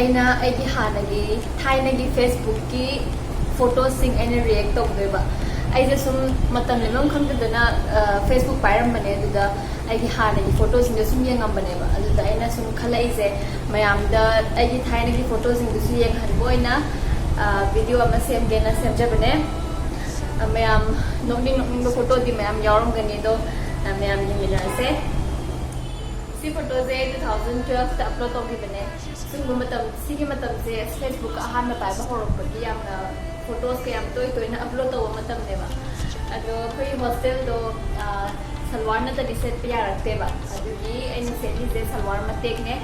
ꯑꯩꯅ ꯑꯩꯒꯤ ꯍꯥꯟꯅꯒꯤ ꯊꯥꯏꯅꯒꯤ ꯐꯦꯁꯕꯨꯛꯀꯤ ꯐꯣꯇꯣꯁꯤꯡ ꯑꯩꯅ ꯔꯤꯑꯦꯛ ꯇꯧꯗꯣꯏꯕ ꯑꯩꯁꯦ ꯁꯨꯝ ꯃꯇꯝ ꯂꯦꯟꯐꯝ ꯈꯪꯗꯗꯅ ꯐꯦꯁꯕꯨꯛ ꯄꯥꯏꯔꯝꯕꯅꯦ ꯑꯗꯨꯗ ꯑꯩꯒꯤ ꯍꯥꯟꯅꯒꯤ ꯐꯣꯇꯣꯁꯤꯡꯗꯣ ꯁꯨꯝ ꯌꯦꯡꯉꯝꯕꯅꯦꯕ ꯑꯗꯨꯗ ꯑꯩꯅ ꯁꯨꯝ ꯈꯜꯂꯛꯏꯁꯦ ꯃꯌꯥꯝꯗ ꯑꯩꯒꯤ ꯊꯥꯏꯅꯒꯤ ꯐꯣꯇꯣꯁꯤꯡꯗꯨꯁꯨ ꯌꯦꯡꯍꯟꯕ ꯑꯣꯏꯅ ꯚꯤꯗꯤꯑꯣ ꯑꯃ ꯁꯦꯝꯒꯦꯅ ꯁꯦꯝꯖꯕꯅꯦ ꯃꯌꯥꯝ ꯅꯣꯛꯅꯤꯡꯕ ꯐꯣꯇꯣꯗꯤ ꯃꯌꯥꯝ ꯌꯥꯎꯔꯝꯒꯅꯤ ꯑꯗꯣ ꯃꯌꯥꯝ ꯌꯦꯡꯃꯤꯟꯅꯔꯁꯦ ꯁꯤ ꯐꯣꯇꯣꯁꯦ 2012ꯗ ꯑꯞꯂꯣꯗ ꯇꯧꯈꯤꯕꯅꯦ ꯁꯤꯒꯤ ꯃꯇꯝꯁꯦ ꯐꯦꯁꯕꯨꯛ ꯑꯍꯥꯟꯕ ꯄꯥꯏꯕ ꯍꯧꯔꯛꯄꯒꯤ ꯌꯥꯝꯅ ꯐꯣꯇꯣꯁ ꯌꯥꯝ ꯇꯣꯏꯅ ꯑꯞꯂꯣꯗ ꯇꯧꯕ ꯃꯇꯝꯅꯦꯕ ꯑꯗꯣ ꯑꯩꯈꯣꯏꯒꯤ ꯍꯣꯁꯇꯦꯜꯗꯣ ꯁꯜꯋꯥꯔ ꯅꯠꯇꯗꯤ ꯁꯦꯠꯄ ꯌꯥꯔꯛꯇꯦꯕ ꯑꯗꯨꯒꯤ ꯑꯩꯅ ꯁꯦꯠꯂꯤꯁꯦ ꯁꯜꯋꯥꯔ ꯃꯇꯦꯛꯅꯦ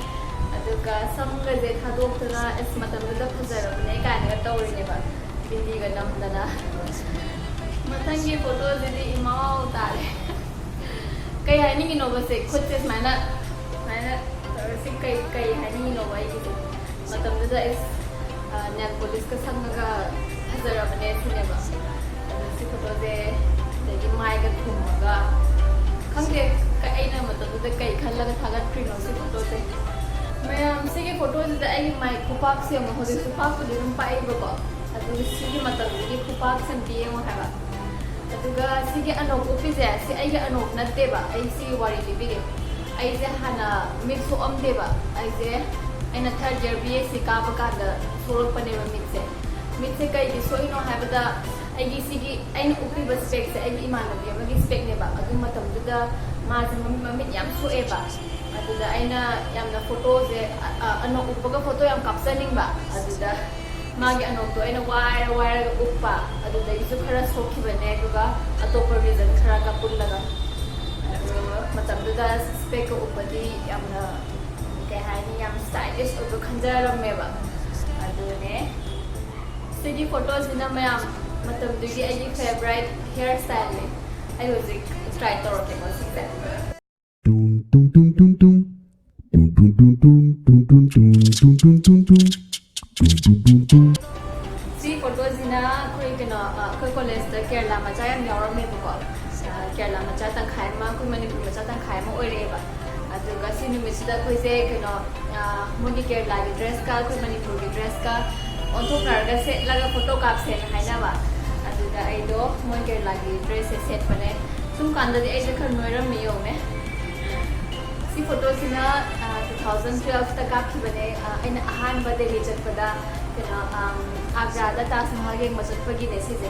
ꯑꯗꯨꯒ ꯁꯝꯒꯁꯦ ꯊꯥꯗꯣꯛꯇꯅ ꯃꯇꯝꯗꯨꯗ ꯐꯖꯔꯕꯅꯦ ꯀꯥꯏꯅꯒ ꯇꯧꯔꯤꯅꯦꯕ ꯕꯤꯟꯗꯤꯒ ꯅꯝꯗꯅ ꯃꯊꯪꯒꯤ ꯐꯣꯇꯣꯁꯤꯗꯤ ꯏꯃꯥꯎ ꯇꯥꯔꯦ ꯀꯩ ꯍꯥꯏꯅꯤꯡꯉꯤꯅꯣꯕꯁꯦ ꯈꯨꯠꯁꯦ ꯁꯨꯃꯥꯏꯅ ꯇꯧꯔꯁꯤ ꯀꯩ ꯍꯥꯏꯅꯤꯡꯉꯤꯅꯣꯕ ꯑꯩꯒꯤꯁꯦ ꯃꯇꯝꯗꯨꯗ ꯑꯩ ꯅꯦꯜ ꯄꯣꯂꯤꯁꯀ ꯁꯪꯉꯒ ꯐꯖꯔꯕꯅꯦ ꯁꯤꯅꯦꯕ ꯑꯗꯨ ꯁꯤ ꯐꯣꯇꯣꯁꯦ ꯑꯗꯒꯤ ꯃꯥꯏꯒ ꯊꯨꯝꯃꯒ ꯈꯪꯗꯦ ꯑꯩꯅ ꯃꯇꯝꯗꯨꯗ ꯀꯩ ꯈꯜꯂꯒ ꯊꯥꯒꯠꯈ꯭ꯔꯤꯅꯣ ꯁꯤ ꯐꯣꯇꯣꯁꯦ ꯃꯌꯥꯝ ꯁꯤꯒꯤ ꯐꯣꯇꯣꯁꯤꯗ ꯑꯩꯒꯤ ꯃꯥꯏ ꯈꯨꯄꯥꯛꯁꯦ ꯌꯦꯡꯉꯣ ꯍꯧꯖꯤꯛꯁꯨ ꯄꯥꯛꯄꯨꯗꯤ ꯑꯗꯨꯝ ꯄꯥꯛꯏꯕꯀꯣ ꯑꯗꯨꯒ ꯁꯤꯒꯤ ꯃꯇꯝꯗꯨꯒꯤ ꯈꯨꯄꯥꯛꯁꯦ ꯑꯝꯇ ꯌꯦꯡꯉꯣ ꯍꯥꯏꯕ ꯑꯗꯨꯒ ꯁꯤꯒꯤ ꯑꯅꯣꯛ ꯎꯞꯄꯤꯁꯦ ꯁꯤ ꯑꯩꯒꯤ ꯑꯅꯣꯛ ꯅꯠꯇꯦꯕ ꯑꯩ ꯁꯤꯒꯤ ꯋꯥꯔꯤ ꯂꯤꯕꯤꯒꯦ ꯑꯩꯁꯦ ꯍꯥꯟꯅ ꯃꯤꯠ ꯁꯣꯛꯑꯝꯗꯦꯕ ꯑꯩꯅ ꯊꯥꯔꯠ ꯏꯌꯔ BSc ꯀꯥꯕ ꯀꯥꯟꯗ ꯁꯣꯛꯂꯛꯄꯅꯦꯕ ꯃꯤꯠꯁꯦ ꯀꯩꯒꯤ ꯁꯣꯛꯏꯅꯣ ꯍꯥꯏꯕꯗ ꯑꯩꯒꯤ ꯁꯤꯒꯤ ꯑꯩꯅ ꯎꯞꯄꯤꯕ ꯁ꯭ꯄꯦꯛꯁꯦ ꯑꯩꯒꯤ ꯏꯃꯥꯟꯅꯕꯤ ꯑꯃꯒꯤ ꯁ꯭ꯄꯦꯛꯅꯦꯕ ꯑꯗꯨ ꯃꯇꯝꯗꯨꯗ ꯃꯥꯁꯦ ꯃꯃꯤꯠ ꯌꯥꯝ ꯁꯣꯛꯑꯦꯕ ꯑꯗꯨꯗ ꯑꯩꯅ ꯌꯥꯝꯅ ꯐꯣꯇꯣꯁꯦ ꯑꯅꯣꯛ ꯎꯞꯄꯒ ꯐꯣꯇೋ ꯌꯥꯝ ꯀꯥꯞꯆꯅꯤꯡꯕ ꯑꯗꯨꯗ ꯃꯥꯒꯤ ꯑꯅꯣꯛꯇꯣ ꯑꯩꯅ ꯋꯥꯏꯔꯒ ꯎꯞꯄ ꯑꯗꯨꯗꯒꯤꯁꯨ ꯈꯔ ꯁꯣꯛꯈꯤꯕꯅꯦ ꯑꯗꯨꯒ ꯑꯇꯣꯞꯄ ꯔꯤꯖꯟ ꯈꯔꯒ ꯄꯨꯜꯂꯒ ꯑꯗꯨ ꯃꯇꯝꯗꯨꯗ ꯁ꯭ꯄꯦꯛꯀ ꯎꯞꯄꯗꯤ ꯌꯥꯝꯅ ꯀꯩ ꯍꯥꯏꯅꯤ ꯌꯥꯝ ꯁ꯭ꯇꯥꯏꯂꯤꯁ ꯑꯣꯏꯕ ꯈꯟꯖꯔꯝꯃꯦꯕ ꯑꯗꯨꯅꯦ ꯁꯤꯒꯤ ꯐꯣꯇꯣꯁꯤꯅ ꯃꯌꯥꯝ ꯃꯇꯝꯗꯨꯒꯤ ꯑꯩꯒꯤ ꯐꯦꯚꯣꯔꯥꯏꯠ ꯍꯤꯌꯔ ꯁ꯭ꯇꯥꯏꯜꯅꯦ ꯑꯩ ꯍꯧꯖꯤꯛ ꯇ꯭ꯔꯥꯏ ꯇꯧꯔꯛꯀꯦꯀꯣ ꯁꯤꯁꯦ ꯁꯤ ꯐꯣꯇꯣꯁꯤꯅ ꯑꯩꯈꯣꯏ ꯀꯣꯂꯦꯖꯇ ꯀꯦꯔꯂꯥ ꯃꯆꯥ ꯌꯥꯝ ꯌꯥꯎꯔꯝꯃꯦꯕꯀꯣ ꯀꯦꯔꯂꯥ ꯃꯆꯥ ꯇꯪꯈꯥꯏ ꯑꯃ ꯑꯩꯈꯣꯏ ꯃꯅꯤꯄꯨꯔ ꯃꯆꯥ ꯇꯪꯈꯥꯏ ꯑꯃ ꯑꯣꯏꯔꯛꯑꯦꯕ ꯑꯗꯨꯒ ꯁꯤ ꯅꯨꯃꯤꯠꯁꯤꯗ ꯑꯩꯈꯣꯏꯁꯦ ꯃꯣꯏꯒꯤ ꯀꯦꯔꯂꯥꯒꯤ ꯗ꯭ꯔꯦꯁꯀ ꯑꯩꯈꯣꯏ ꯃꯅꯤꯄꯨꯔꯒꯤ ꯗ꯭ꯔꯦꯁꯀ ꯑꯣꯟꯊꯣꯛꯅꯔꯒ ꯁꯦꯠꯂꯒ ꯐꯣꯇꯣ ꯀꯥꯞꯁꯦꯅ ꯍꯥꯏꯅꯕ ꯑꯗꯨꯗ ꯑꯩꯗꯣ ꯃꯣꯏ ꯀꯦꯔꯂꯥꯒꯤ ꯗ꯭ꯔꯦꯁꯁꯦ ꯁꯦꯠꯄꯅꯦ ꯁꯨꯝ ꯀꯥꯟꯗꯗꯤ ꯑꯩꯁꯦ ꯈꯔ ꯅꯣꯏꯔꯝꯃꯤ ꯌꯦꯡꯉꯨꯅꯦ ꯁꯤ ꯐꯣꯇꯣꯁꯤꯅ 2012ꯗ ꯀꯥꯞꯈꯤꯕꯅꯦ ꯑꯩꯅ ꯑꯍꯥꯟꯕ ꯗꯦꯜꯂꯤ ꯆꯠꯄꯗ ꯑꯒ꯭ꯔꯥꯗ ꯇꯥꯖ ꯃꯍꯜ ꯌꯦꯡꯕ ꯆꯠꯄꯒꯤꯅꯦ ꯁꯤꯁꯦ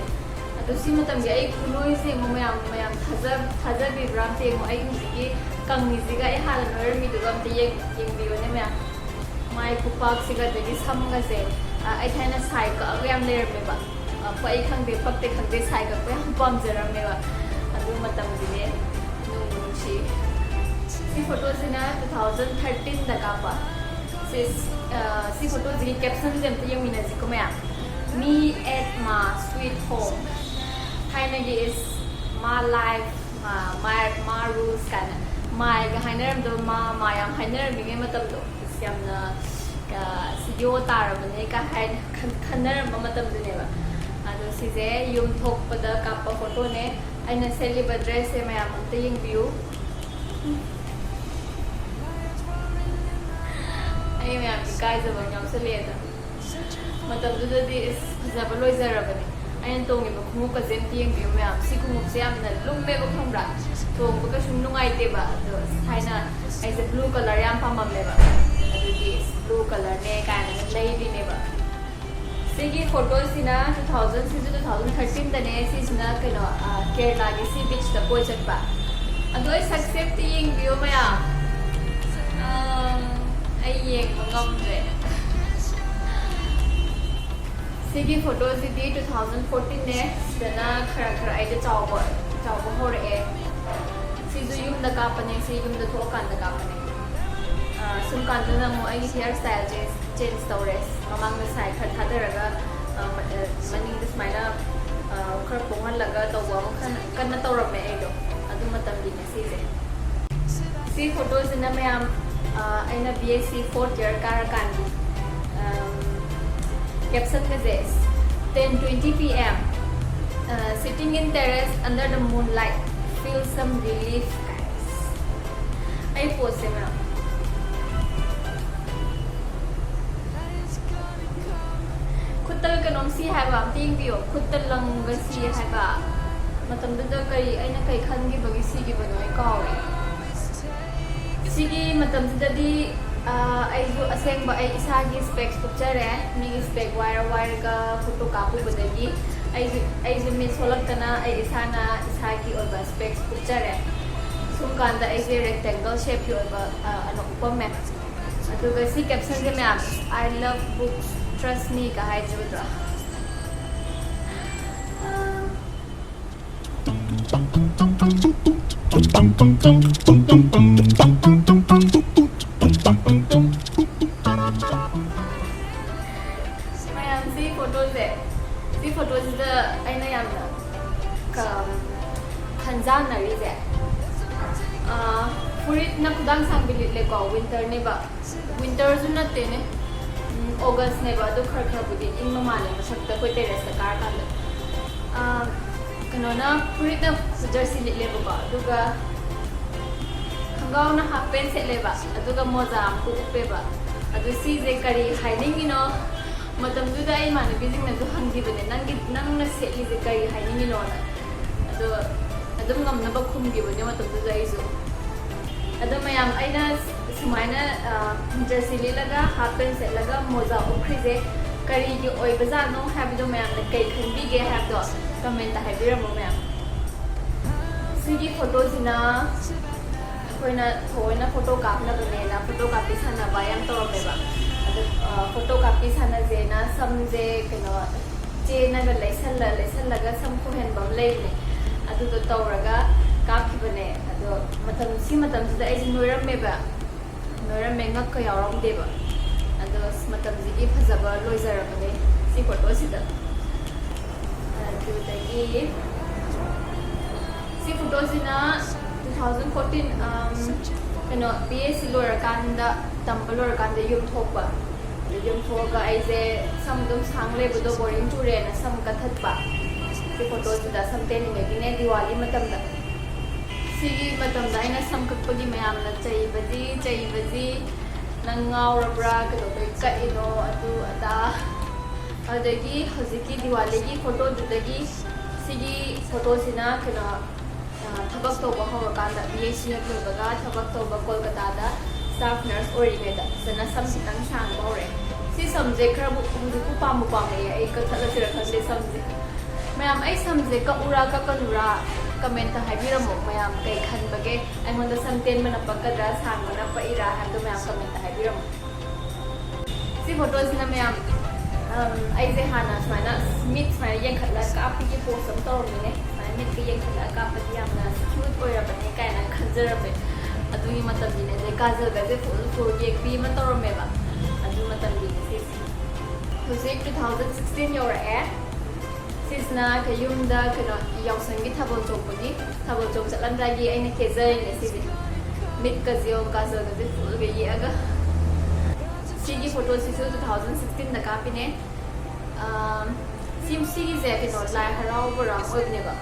ꯑꯗꯣ ꯁꯤ ꯃꯇꯝꯒꯤ ꯑꯩ ꯈꯨꯅꯣꯏꯁꯦ ꯌꯦꯡꯉꯣ ꯃꯌꯥꯝ ꯊꯥꯖꯕꯤꯕ꯭ꯔꯥ ꯑꯝꯇ ꯌꯦꯡꯉꯣ ꯑꯩ ꯍꯧꯖꯤꯛꯀꯤ ꯀꯪꯉꯤꯁꯤꯒ ꯑꯩ ꯍꯥꯟꯅ ꯅꯣꯏꯔꯝꯃꯤꯗꯨꯒ ꯑꯝꯇ ꯌꯦꯡꯕꯤꯌꯨꯅꯦ ꯃꯌꯥꯝ ꯃꯥꯏ ꯈꯨꯄꯥꯛꯁꯤꯒ ꯑꯗꯒꯤ ꯁꯝꯒꯁꯦ ꯑꯩ ꯊꯥꯏꯅ ꯁꯥꯏ ꯀꯛꯑꯒ ꯌꯥꯝ ꯂꯩꯔꯝꯃꯦꯕ ꯄꯛꯏ ꯈꯪꯗꯦ ꯄꯛꯇꯦ ꯈꯪꯗꯦ ꯁꯥꯏ ꯀꯛꯄ ꯌꯥꯝ ꯄꯥꯝꯖꯔꯝꯃꯦꯕ ꯑꯗꯨ ꯃꯇꯝꯗꯨꯅꯦ ꯅꯨꯡꯕꯨ ꯅꯨꯡꯁꯤ ꯁꯤ ꯐꯣꯇꯣꯁꯤꯅ 2013ꯗ ꯀꯥꯞꯄ ꯁꯤ ꯐꯣꯇꯣꯁꯤꯒꯤ ꯀꯦꯞꯁꯟꯁꯦ ꯑꯝꯇ ꯌꯦꯡꯃꯤꯟꯅꯁꯤꯀꯣ ꯃꯌꯥꯝ Me at my sweet home ꯊꯥꯏꯅꯒꯤ my life my rules ꯀꯥꯏꯅ ꯃꯥꯏꯒ ꯍꯥꯏꯅꯔꯝꯗꯕ ꯃꯥ ꯌꯥꯝ ꯍꯥꯏꯅꯔꯝꯃꯤꯉꯩ ꯃꯇꯝꯗꯣ ꯌꯥꯝꯅ ꯌꯣ ꯇꯥꯔꯕꯅꯦ ꯀ ꯈꯟꯅꯔꯝꯕ ꯃꯇꯝꯗꯨꯅꯦꯕ ꯑꯗꯣ ꯁꯤꯁꯦ ꯌꯨꯝ ꯊꯣꯛꯄꯗ ꯀꯥꯞꯄ ꯐꯣꯇꯣꯅꯦ ꯑꯩꯅ ꯁꯦꯠꯂꯤꯕ ꯗ꯭ꯔꯦꯁꯁꯦ ꯃꯌꯥꯝ ꯑꯝꯇ ꯌꯦꯡꯕꯤꯌꯨ ꯑꯩ ꯃꯌꯥꯝ ꯏꯀꯥꯏꯖꯕ ꯌꯥꯎꯁꯜꯂꯛꯑꯦꯗ ꯃꯇꯝꯗꯨꯗꯗꯤ ꯐꯖꯕ ꯂꯣꯏꯖꯔꯕꯅꯦ ꯑꯩꯅ ꯇꯣꯡꯉꯤꯕ ꯈꯣꯡꯎꯞꯀꯁꯦ ꯑꯝꯇ ꯌꯦꯡꯕꯤꯌꯨ ꯃꯌꯥꯝ ꯁꯤ ꯈꯣꯡꯎꯞꯁꯦ ꯌꯥꯝꯅ ꯂꯨꯝꯃꯦꯕ ꯈꯪꯕ꯭ꯔꯥ ꯇꯣꯡꯕ ꯀꯩꯁꯨ ꯅꯨꯡꯉꯥꯏꯇꯦꯕ ꯑꯗꯣ ꯊꯥꯏꯅ ꯑꯩꯁꯦ ꯕ꯭ꯂꯨ ꯀꯂꯔ ꯌꯥꯝ ꯄꯥꯝꯃꯝꯃꯦꯕ ꯑꯗꯨꯒꯤ ꯕ꯭ꯂꯨ ꯀꯂꯔꯅꯦ ꯀꯥꯏꯅ ꯂꯩꯔꯤꯅꯦꯕ ꯁꯤꯒꯤ ꯐꯣꯇꯣꯁꯤꯅ 2013ꯗꯅꯦ ꯁꯤꯁꯤꯅ ꯀꯦꯔꯂꯥꯒꯤ ꯁꯤ ꯕꯤꯆꯇ ꯀꯣꯏ ꯆꯠꯄ ꯑꯗꯣ ꯑꯩ ꯁꯛꯁꯦ ꯑꯝꯇ ꯌꯦꯡꯕꯤꯌꯨ ꯃꯌꯥꯝ ꯑꯩ ꯌꯦꯡꯕ ꯉꯝꯗ꯭ꯔꯦ ꯁꯤꯒꯤ ꯐꯣꯇꯣꯁꯤꯗꯤ 2014ꯅꯦ ꯁꯤꯗꯅ ꯈꯔ ꯑꯩꯗ ꯆꯥꯎꯕ ꯍꯧꯔꯛꯑꯦ ꯁꯤꯁꯨ ꯌꯨꯝꯗ ꯀꯥꯞꯄꯅꯦ ꯁꯤ ꯌꯨꯝꯗ ꯊꯣꯛꯑꯀꯥꯟꯗ ꯀꯥꯞꯄꯅꯦ ꯁꯨꯝ ꯀꯥꯟꯗꯅ ꯑꯃꯨꯛ ꯑꯩꯒꯤ ꯍꯤꯌꯔ ꯁ꯭ꯇꯥꯏꯜꯁꯦ ꯆꯦꯟꯖ ꯇꯧꯔꯦ ꯃꯃꯥꯡꯗ ꯁꯥꯏ ꯈꯔ ꯊꯥꯗꯔꯒ ꯃꯅꯤꯡꯗ ꯁꯨꯃꯥꯏꯅ खर पोंहल्लगा तौबा कन्ना तौरमे अइदो अदु मतमदिने सिसे सी फोटोसिना मैम अइना BSc 4th year कारकांदी caption message 10:20 PM sitting in terrace under the moonlight feel some relief guys I post है मैम ꯈꯨꯠꯇ ꯀꯩꯅꯣꯝ ꯁꯤ ꯍꯥꯏꯕ ꯑꯝꯇ ꯌꯦꯡꯕꯤꯌꯣ ꯈꯨꯠꯇ ꯂꯪꯒ ꯁꯤ ꯍꯥꯏꯕ ꯃꯇꯝꯗꯨꯗ ꯀꯔꯤ ꯑꯩꯅ ꯀꯩ ꯈꯟꯈꯤꯕꯒꯤ ꯁꯤꯈꯤꯕꯅꯣ ꯑꯩ ꯀꯥꯎꯔꯦ ꯁꯤꯒꯤ ꯃꯇꯝꯁꯤꯗꯗꯤ ꯑꯩꯁꯨ ꯑꯁꯦꯡꯕ ꯑꯩ ꯏꯁꯥꯒꯤ ꯁ꯭ꯄꯦꯛꯁ ꯎꯞꯆꯔꯦ ꯃꯤꯒꯤ ꯁ꯭ꯄꯦꯛ ꯋꯥꯏꯔꯒ ꯐꯣꯇꯣ ꯀꯥꯞꯄꯨꯕꯗꯒꯤ ꯑꯩꯁꯨ ꯃꯤꯠ ꯁꯣꯜꯂꯛꯇꯅ ꯑꯩ ꯏꯁꯥꯅ ꯏꯁꯥꯒꯤ ꯑꯣꯏꯕ ꯁ꯭ꯄꯦꯛꯁ ꯎꯞꯆꯔꯦ ꯁꯨꯝ ꯀꯥꯟꯗ ꯑꯩꯁꯦ ꯔꯦꯛꯇꯦꯡꯒꯜ ꯁꯦꯞꯀꯤ ꯑꯣꯏꯕ ꯑꯅ ꯎꯞꯄꯝꯃꯦ ꯑꯗꯨꯒ ꯁꯤ ꯀꯦꯞꯁꯟꯁꯦ ꯃꯌꯥꯝ I love books trust me ꯀ ꯍꯥꯏꯖꯕꯗ꯭ꯔꯣ ꯃꯌꯥꯝ ꯁꯤ ꯐꯣꯇꯣꯁꯤꯗ ꯑꯩꯅ ꯌꯥꯝꯅ ꯈꯟꯖꯥꯟꯅꯔꯤꯁꯦ ꯐꯨꯔꯤꯠꯅ ꯈꯨꯗꯥꯡ ꯁꯥꯡꯕꯤ ꯂꯤꯠꯂꯦꯀꯣ ꯋꯤꯟꯇꯔꯅꯦꯕ ꯋꯤꯟꯇꯔꯁꯨ ꯅꯠꯇꯦꯅꯦ ꯑꯣꯒꯁꯅꯦꯕ ꯑꯗꯨ ꯈꯔꯕꯨꯗꯤ ꯏꯪꯕ ꯃꯥꯜꯂꯦ ꯃꯊꯛꯇ ꯑꯩꯈꯣꯏ ꯇꯦꯔꯦꯁꯇ ꯀꯥꯔꯀꯥꯟꯗ ꯀꯩꯅꯣꯅ ꯐꯨꯔꯤꯠꯅ ꯖꯔꯁꯤ ꯂꯤꯠꯂꯦꯕꯀꯣ ꯑꯗꯨꯒ ꯈꯣꯡꯒ꯭ꯔꯥꯎꯅ ꯍꯥꯞ ꯄꯦꯟ ꯁꯦꯠꯂꯦꯕ ꯑꯗꯨꯒ ꯃꯣꯖꯥ ꯑꯃꯨꯛ ꯎꯞꯄꯦꯕ ꯑꯗꯨ ꯁꯤꯁꯦ ꯀꯔꯤ ꯍꯥꯏꯅꯤꯡꯉꯤꯅꯣ ꯃꯇꯝꯗꯨꯗ ꯑꯩ ꯏꯃꯥꯟꯅꯕꯤꯁꯤꯡꯅꯁꯨ ꯍꯪꯈꯤꯕꯅꯦ ꯅꯪꯅ ꯁꯦꯠꯂꯤꯁꯦ ꯀꯔꯤ ꯍꯥꯏꯅꯤꯡꯉꯤꯅꯣꯅ ꯑꯗꯣ ꯑꯗꯨꯝ ꯉꯝꯅꯕ ꯈꯨꯝꯈꯤꯕꯅꯦ ꯃꯇꯝꯗꯨꯗ ꯑꯩꯁु ꯑꯗꯣ ꯃꯌꯥꯝ ꯑꯩꯅ ꯁꯨꯃꯥꯏꯅ ꯖꯔꯁꯤ ꯂꯤꯠꯂꯒ ꯍꯥꯞ ꯄꯦꯟ ꯁꯦꯠꯂꯒ ꯃꯣꯖꯥ ꯎꯞꯈ꯭ꯔꯤꯁꯦ ꯀꯔꯤꯒꯤ ꯑꯣꯏꯕꯖꯥꯠꯅꯣ ꯍꯥꯏꯕꯗꯣ ꯃꯌꯥꯝꯅ ꯀꯩ ꯈꯟꯕꯤꯒꯦ ꯍꯥꯏꯕꯗꯣ ꯀꯃꯦꯟꯇ ꯍꯥꯏꯕꯤꯔꯝꯃꯣ ꯃꯌꯥꯝ ꯁꯤꯒꯤ ꯐꯣꯇꯣꯁꯤꯅ ꯑꯩꯈꯣꯏꯅ ꯊꯑꯣꯏꯅ ꯐꯣꯇꯣ ꯀꯥꯞꯅꯕꯅꯦꯅ ꯐꯣꯇꯣ ꯀꯥꯞꯄꯤ ꯁꯥꯟꯅꯕ ꯌꯥꯝ ꯇꯧꯔꯝꯃꯦꯕ ꯑꯗꯣ ꯐꯣꯇꯣ ꯀꯥꯞꯄꯤ ꯁꯥꯟꯅꯁꯦꯅ ꯁꯝꯁꯦ ꯀꯩꯅꯣ ꯆꯦꯅꯒ ꯂꯩꯁꯜꯂꯒ ꯁꯝ ꯈꯣꯏꯍꯟꯕ ꯑꯃ ꯂꯩꯕꯅꯦ ꯑꯗꯨꯗꯣ ꯇꯧꯔꯒ ꯀꯥꯞꯈꯤꯕꯅꯦ ꯑꯗꯣ ꯁꯤ ꯃꯇꯝꯁꯤꯗ ꯑꯩꯁꯦ ꯅꯣꯏꯔꯝꯃꯦ ꯉꯛꯀ ꯌꯥꯎꯔꯝꯗꯦꯕ ꯑꯗꯣ ꯃꯇꯝꯁꯤꯒꯤ ꯐꯖꯕ ꯂꯣꯏꯖꯔꯕꯅꯦ ꯁꯤ ꯐꯣꯇꯣꯁꯤꯗ ꯑꯗꯨꯗꯒꯤ ꯁꯤ ꯐꯣꯇꯣꯁꯤꯅ 2014 ꯀꯩꯅꯣ BSc लोरकांदा तंबा लोरकांदा युम थोकबा युम थोका ऐसे सम दुम सांग लेबदो बोरिंग चुरे ना सम कथतबा सी फोटो जुदा सम तेनिंगे किने दिवाली मतमदा सिगी मतमदा आइना सम कपगी मयाम ना चैबजी नंगावरब्रा कदो तो कइनो अदु अदा अदगी हजिकी दिवाली की फोटो जुदगी सिगी फोटो सिना कनो थबक तौबा हौरकांदा BSc लोरबगा थबक तौबा कोलकाता स्टाफ नर्स ओरिङैदा सना सम खितंग सांगबा हौरे सी समजे खरबु हुजुकु पामे आई कथलसिर खंदे समजे मयाम आई समजे कउरा कनुरा कमेंट हाइबिरमो मयाम कई खनबगे आइंगोंदा समतेन मना पकदरा सांगना पइरा हाइदो मयाम कमेंट हाइबिरमो सी फोटोसना मयाम ऐसे हाना सुमाइना मिट सुमाइना यंखला कापी की पोस्ट अम तौरमिने मिट के यंखला कापदी यामना क्यूट ओइरबने कायना खंजरबे अदुगी मतमदिने जे काजल गजे फुल येकपी म तौरमेबा अदु मतमदिने सिस हुजिक 2016 यौरए सिसना कयुमदा कनो यावसंगी थबल चोकपगी थबल चोक चलंदागी आइना केजरने सिबि मिट कजियो काजल गजे फुल गे येगा सिगी फोटो सिसु 2016 दा कापिने सिगी जे कनो लाई हरावबरा ओइबनेबा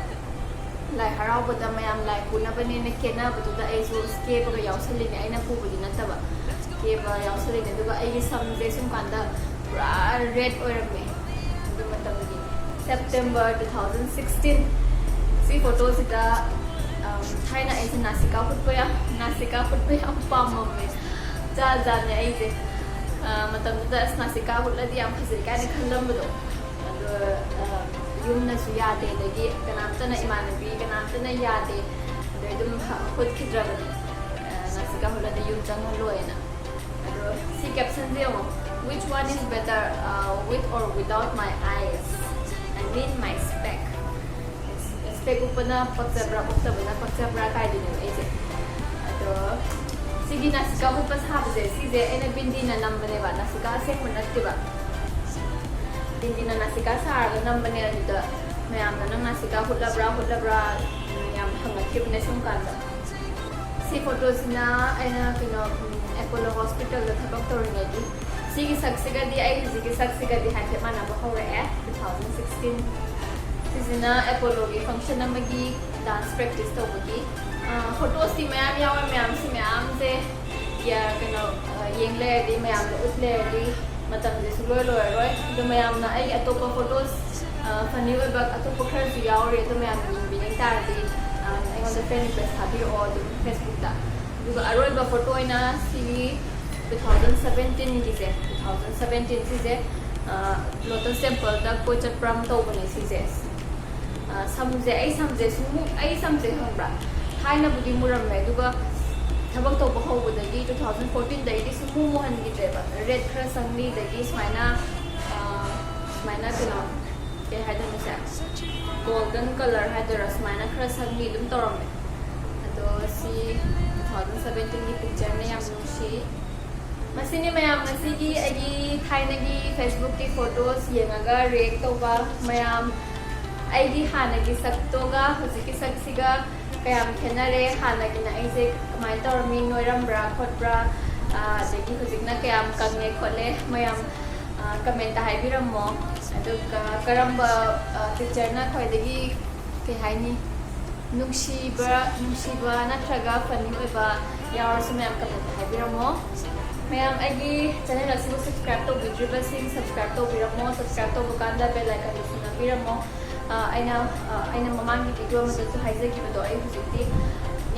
लाई हरावबदा मयाम लाई पुनबने केनाबदुदा आइसु स्केपगा यावसलिने आइना पुबदि नतबा केबा यावसलिने दुगा आइगी समजे सुम कांदा पुरा रेड ओइरमे अदु मतमदि सेप्टेम्बर 2016 सी फोटो सिदा थाइना आइसे नासिका फुटपया पाममे जाने आइसे मतमदुदा नासिका फुटलदि याम फजै काने खलमबदो अदु युमनसु यादे दगी कनामतना इमानबी कनामतना यादे दम खुद खिद्रबने नासिका फुटलदि युम चंगलोयना अदु सी कैप्शन जे which one is better with or without my eyes I mean my spec spec upana pakchabra kaidine aise ado sigi nasika upas habse sije ena bindina nambane ba nasika sek manatti ba bindina nasika sarga nambane aduda mayamna nang nasika hutlabra yam hangatkibne sum kanda si photos na aina kino Apollo Hospital da thabak toringedi sigi saksigadi ai hujigi saksigadi haithe mana ba hore 2016 sisina Apollo gi function amagi dance practice tawagi photos si mayam yawa mayam si mayam se ya kano yengle di mayam utle di ꯃꯇꯝꯁꯦ ꯁꯨꯡꯂꯣꯏ ꯂꯣꯏꯔꯔꯣꯏ ꯑꯗꯣ ꯃꯌꯥꯝꯅ ꯑꯩꯒꯤ ꯑꯇꯣꯞꯄ ꯐꯣꯇꯣꯁ ꯐꯅꯤ ꯑꯣꯏꯕ ꯑꯇꯣꯞꯄ ꯈꯔꯁꯨ ꯌꯥꯎꯔꯤ ꯑꯗꯣ ꯃꯌꯥꯝꯅ ꯌꯦꯡꯕꯤꯅꯤꯡ ꯇꯥꯔꯗꯤ ꯑꯩꯉꯣꯟꯗ ꯐ꯭ꯔꯦꯟ ꯔꯤꯀ꯭ꯋꯦꯁ ꯊꯥꯕꯤꯔꯛꯑꯣ ꯑꯗꯨꯝ ꯐꯦꯁꯕꯨꯛꯇ ꯑꯗꯨꯒ ꯑꯔꯣꯏꯕ ꯐꯣꯇꯣ ꯑꯣꯏꯅ ꯁꯤꯒꯤ 2017ꯒꯤꯁꯦ 2017 ꯁꯤꯁꯦ ꯂꯣꯇꯁ ꯇꯦꯝꯄꯜꯗ ꯀꯣꯏ ꯆꯠꯄ꯭ꯔꯥ ꯑꯃ ꯇꯧꯕꯅꯦ ꯁꯤꯁꯦ ꯁꯝꯁꯦ ꯑꯩ ꯁꯝꯁꯦ ꯈꯪꯕ꯭ꯔꯥ ꯊꯥꯏꯅꯕꯨꯗꯤ ꯃꯨꯔꯝꯃꯦ ꯑꯗꯨꯒ ꯊꯕꯛ ꯇꯧꯕ ꯍꯧꯕꯗꯒꯤ 2014ꯗꯒꯤꯗꯤ ꯁꯨꯝꯃꯨ ꯃꯨꯍꯟꯈꯤꯗ꯭ꯔꯦꯕ ꯔꯦꯠ ꯈꯔ ꯁꯪꯂꯤ ꯑꯗꯒꯤ ꯁꯨꯃꯥꯏꯅ ꯀꯩꯅꯣ ꯀꯩ ꯍꯥꯏꯗꯣꯏꯅꯣ ꯁꯦ ꯒꯣꯜꯗꯟ ꯀꯂꯔ ꯍꯥꯏꯗꯣꯏꯔꯥ ꯁꯨꯃꯥꯏꯅ ꯈꯔ ꯁꯪꯂꯤ ꯑꯗꯨꯝ ꯇꯧꯔꯝꯃꯦ ꯑꯗꯣ ꯁꯤ 2017ꯒꯤ ꯄꯤꯛꯆꯔꯅꯦ ꯌꯥꯝ ꯅꯨꯡꯁꯤ ꯃꯁꯤꯅꯤ ꯃꯌꯥꯝ ꯉꯁꯤꯒꯤ ꯑꯩꯒꯤ ꯊꯥꯏꯅꯒꯤ ꯐꯦꯁꯕꯨꯛꯀꯤ ꯐꯣꯇꯣꯁ ꯌꯦꯡꯉꯒ ꯔꯤꯑꯦꯛ ꯇꯧꯕ ꯃꯌꯥꯝ ꯑꯩꯒꯤ ꯍꯥꯟꯅꯒꯤ ꯁꯛꯇꯣꯒ ꯍꯧꯖꯤꯛꯀꯤ ꯁꯛꯁꯤꯒ ꯀꯌꯥꯝ ꯈꯦꯠꯅꯔꯦ ꯍꯥꯟꯅꯒꯤꯅ ꯑꯩꯁꯦ ꯀꯃꯥꯏꯅ ꯇꯧꯔꯝꯃꯤ ꯅꯣꯏꯔꯝꯕ꯭ꯔꯥ ꯈꯣꯠꯄ꯭ꯔꯥ ꯑꯗꯒꯤ ꯍꯧꯖꯤꯛꯅ ꯀꯌꯥꯝ ꯀꯪꯉꯦ ꯈꯣꯠꯂꯦ ꯃꯌꯥꯝ ꯀꯃꯦꯟꯇ ꯍꯥꯏꯕꯤꯔꯝꯃꯣ ꯑꯗꯨꯒ ꯀꯔꯝꯕ ꯄꯤꯛꯆꯔꯅ ꯈ꯭ꯋꯥꯏꯗꯒꯤ ꯀꯩ ꯍꯥꯏꯅꯤ ꯅꯨꯡꯁꯤꯕ ꯅꯠꯇ꯭ꯔꯒ ꯐꯅꯤ ꯑꯣꯏꯕ ꯌꯥꯎꯔꯁꯨ ꯃꯌꯥꯝ ꯀꯃꯦꯟꯇ ꯍꯥꯏꯕꯤꯔꯝꯃꯣ ꯃꯌꯥꯝ ꯑꯩꯒꯤ ꯆꯦꯅꯦꯜ ꯑꯁꯤꯕꯨ ꯁꯕꯁꯀ꯭ꯔꯥꯏꯕ ꯇꯧꯕꯤꯗ꯭ꯔꯤꯕꯁꯤꯡ ꯁꯕꯁꯀ꯭ꯔꯥꯏꯕ ꯇꯧꯕꯤꯔꯝꯃो ꯁꯕꯁꯀ꯭ꯔꯥꯏꯕ ꯇꯧꯕ ꯀꯥꯟꯗ ꯕꯦꯜ ꯑꯥꯏꯀꯟꯗꯨꯁꯨ ꯅꯝꯕꯤꯔꯝꯃꯣ ꯑꯩꯅ ꯃꯃꯥꯡꯒꯤ ꯚꯤꯗꯤꯑꯣ ꯑꯃꯗꯁꯨ ꯍꯥꯏꯖꯈꯤꯕꯗꯣ ꯑꯩ ꯍꯧꯖꯤꯛꯇꯤ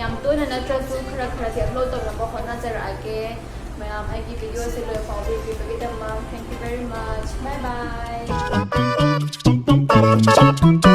ꯌꯥꯝ ꯇꯣꯏꯅ ꯅꯠꯇ꯭ꯔꯁꯨ ꯈꯔꯗꯤ ꯑꯞꯂꯣꯗ ꯇꯧꯅꯕ ꯍꯣꯠꯅꯖꯔꯛꯑꯒꯦ ꯃꯌꯥꯝ ꯑꯩꯒꯤ ꯚꯤꯗꯤꯑꯣꯁꯦ ꯂꯣꯏ ꯐꯥꯎ ꯌꯦꯡꯕꯤꯕꯒꯤꯗꯃꯛ thank you very much bye by